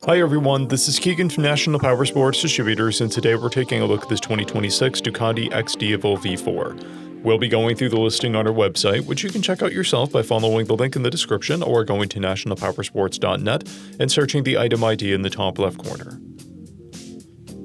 Hi everyone, this is Keegan from National Powersports Distributors, and today we're taking a look at this 2026 DUCATI XDIAVEL V4. We'll be going through the listing on our website, which you can check out yourself by following the link in the description or going to nationalpowersports.net and searching the item ID in the top left corner.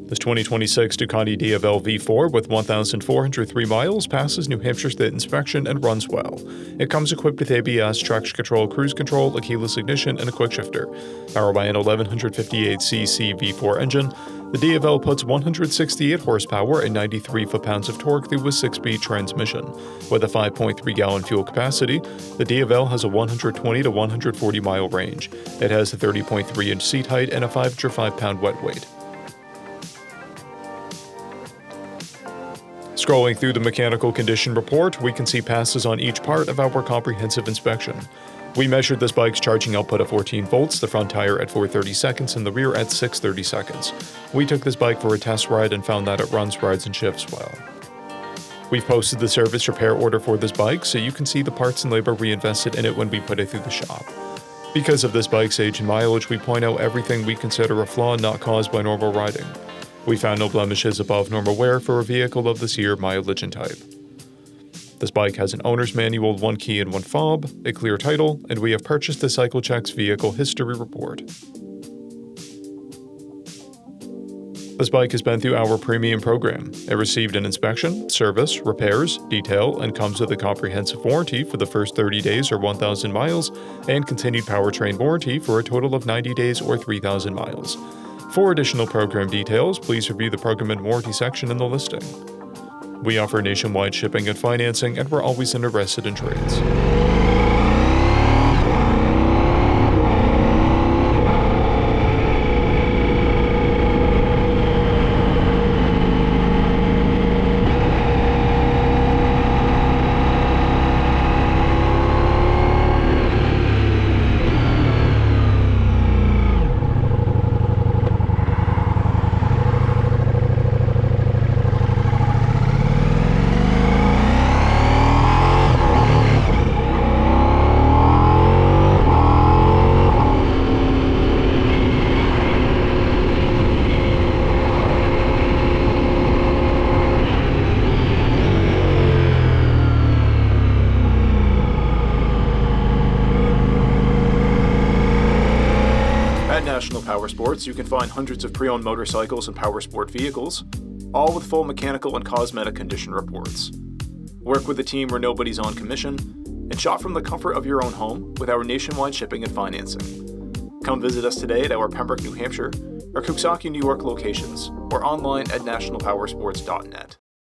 This 2026 DUCATI XDIAVEL V4 with 1,403 miles passes New Hampshire State inspection and runs well. It comes equipped with ABS, traction control, cruise control, a keyless ignition, and a quick shifter. Powered by an 1158cc V4 engine, the XDIAVEL puts 168 horsepower and 93 foot-pounds of torque through a 6-speed transmission. With a 5.3-gallon fuel capacity, the XDIAVEL has a 120 to 140 mile range. It has a 30.3-inch seat height and a 505-pound wet weight. Scrolling through the mechanical condition report, we can see passes on each part of our comprehensive inspection. We measured this bike's charging output at 14 volts, the front tire at 430 seconds, and the rear at 630 seconds. We took this bike for a test ride and found that it runs, rides, and shifts well. We've posted the service repair order for this bike, so you can see the parts and labor we invested in it when we put it through the shop. Because of this bike's age and mileage, we point out everything we consider a flaw not caused by normal riding. We found no blemishes above normal wear for a vehicle of this year, mileage, and type. This bike has an owner's manual, 1 key and 1 fob, a clear title, and we have purchased the CycleCheck's vehicle history report. This bike has been through our premium program. It received an inspection, service, repairs, detail, and comes with a comprehensive warranty for the first 30 days or 1,000 miles, and continued powertrain warranty for a total of 90 days or 3,000 miles. For additional program details, please review the program and warranty section in the listing. We offer nationwide shipping and financing, and we're always interested in trades. At National Powersports, you can find hundreds of pre-owned motorcycles and powersport vehicles, all with full mechanical and cosmetic condition reports. Work with a team where nobody's on commission, and shop from the comfort of your own home with our nationwide shipping and financing. Come visit us today at our Pembroke, New Hampshire, or Coxsackie, New York locations, or online at nationalpowersports.net.